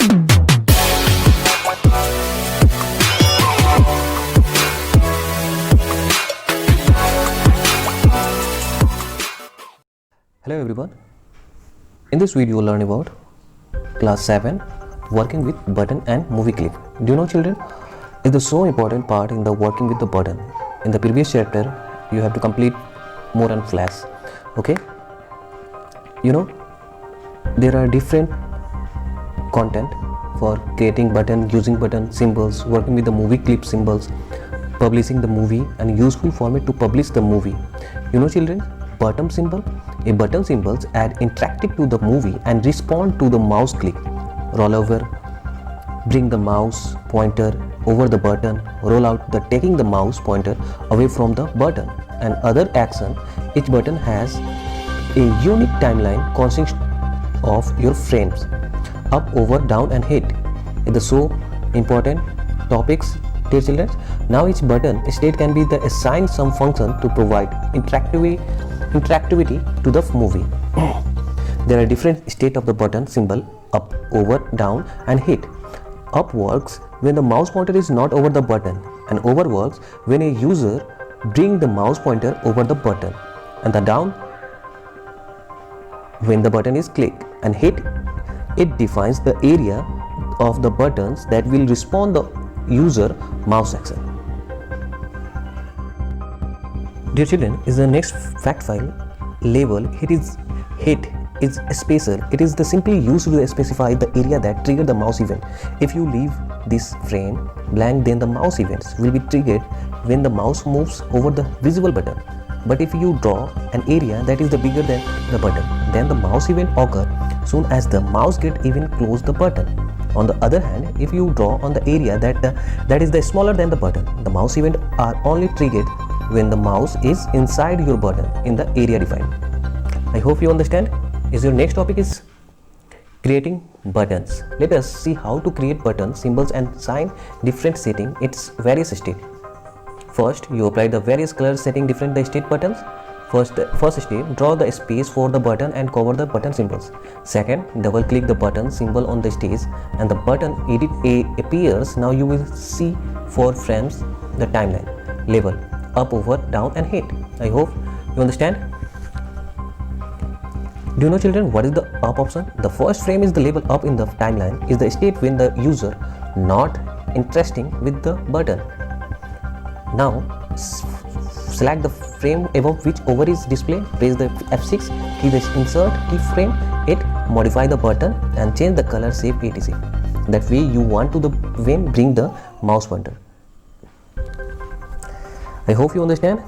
Hello everyone. In this video we'll learn about class 7 working with button and movie clip. Do you know children, it's the so important part in the working with the button. In the previous chapter you have to complete more on flash. Okay, you know there are different content for creating button, using button symbols, working with the movie clip symbols, publishing the movie and useful format to publish the movie. You know children, button symbol, a button symbols add interactive to the movie and respond to the mouse click. Roll over, bring the mouse pointer over the button, roll out the taking the mouse pointer away from the button and other action. Each button has a unique timeline consisting of your frames, up, over, down and hit. It's the so important topics, dear children. Now each button state can be the assigned some function to provide interactivity to the movie. There are different state of the button symbol: up, over, down and hit. Up works when the mouse pointer is not over the button, and over works when a user bring the mouse pointer over the button, and the down when the button is clicked, and hit, it defines the area of the buttons that will respond the user mouse action. Dear children, is the next fact file label hit is special. It is the simply used to specify the area that trigger the mouse event. If you leave this frame blank, then the mouse events will be triggered when the mouse moves over the visible button. But if you draw an area that is the bigger than the button, then the mouse event occur soon as the mouse get even close the button. On the other hand, if you draw on the area that is the smaller than the button, the mouse event are only triggered when the mouse is inside your button in the area defined. I hope you understand. Your next topic is creating buttons. Let us see how to create buttons, symbols and sign different setting its various state. First, you apply the various colors setting different the state buttons. First step, draw the space for the button and cover the button symbols. Second, double click the button symbol on the stage and the button edit appears. Now you will see 4 frames the timeline label up, over, down and hit. I hope you understand. Do you know children what is the up option? The first frame is the label up in the timeline is the state when the user not interesting with the button. Now select the frame above which over is displayed, press the F6 key, the insert keyframe, it modify the button and change the color, shape, etc. That way you want to the when bring the mouse pointer. I hope you understand.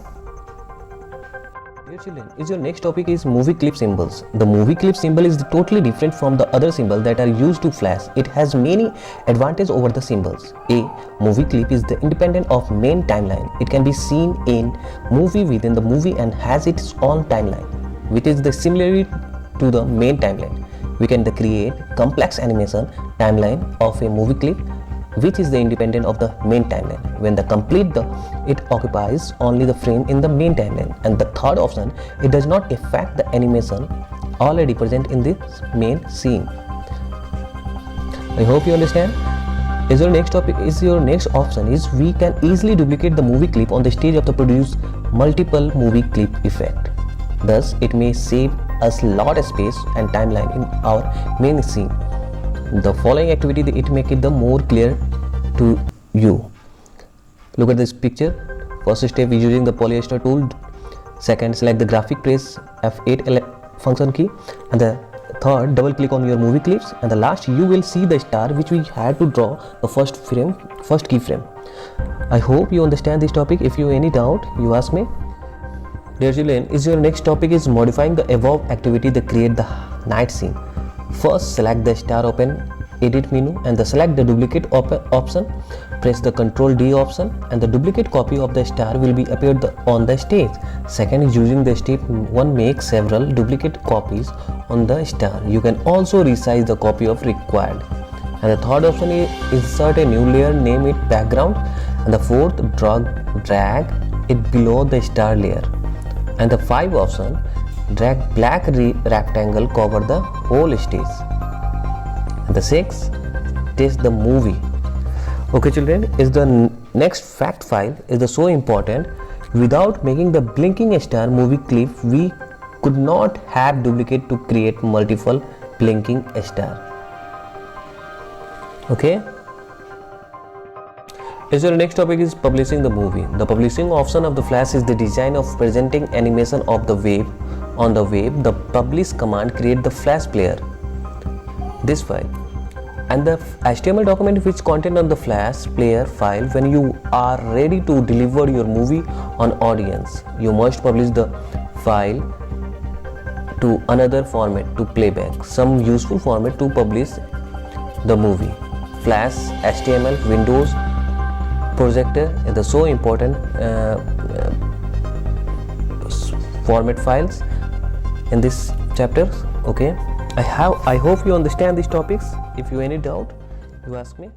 Dear children, your next topic is movie clip symbols. The movie clip symbol is totally different from the other symbols that are used to flash. It has many advantages over the symbols. A movie clip is the independent of main timeline. It can be seen in movie within the movie and has its own timeline, which is the similarity to the main timeline. We can create complex animation timeline of a movie clip, which is the independent of the main timeline. When the complete it occupies only the frame in the main timeline. And the third option, it does not affect the animation already present in this main scene. I hope you understand. Your next option is we can easily duplicate the movie clip on the stage of the produce multiple movie clip effect. Thus it may save us lot of space and timeline in our main scene. The following activity it make it the more clear to you. Look at this picture. First step is using the polyester tool. Second, select the graphic, press F8 function key, and the third, double click on your movie clips, and the last you will see the star which we had to draw the first keyframe. I hope you understand this topic. If you any doubt, you ask me. Dear children, your next topic is modifying the above activity to create the night scene. First, select the star, open edit menu and select the duplicate option, press the Ctrl D option and the duplicate copy of the star will be appeared on the stage. Second, using the step 1 make several duplicate copies on the star. You can also resize the copy of required. And the third option is insert a new layer, name it background, and the fourth, drag it below the star layer. And the 5 option, drag black rectangle cover the whole stage. And the 6, test the movie. Okay children, is the next fact file is the so important. Without making the blinking star movie clip, we could not have duplicate to create multiple blinking star. Okay. So the next topic is publishing the movie. The publishing option of the Flash is the design of presenting animation of the web. On the web, the publish command create the Flash player, this file, and the HTML document which content on the Flash player file. When you are ready to deliver your movie on audience, you must publish the file to another format to playback. Some useful format to publish the movie: Flash, HTML, Windows, projector is the so important format files in this chapter. Okay, I hope you understand these topics. If you any doubt, you ask me.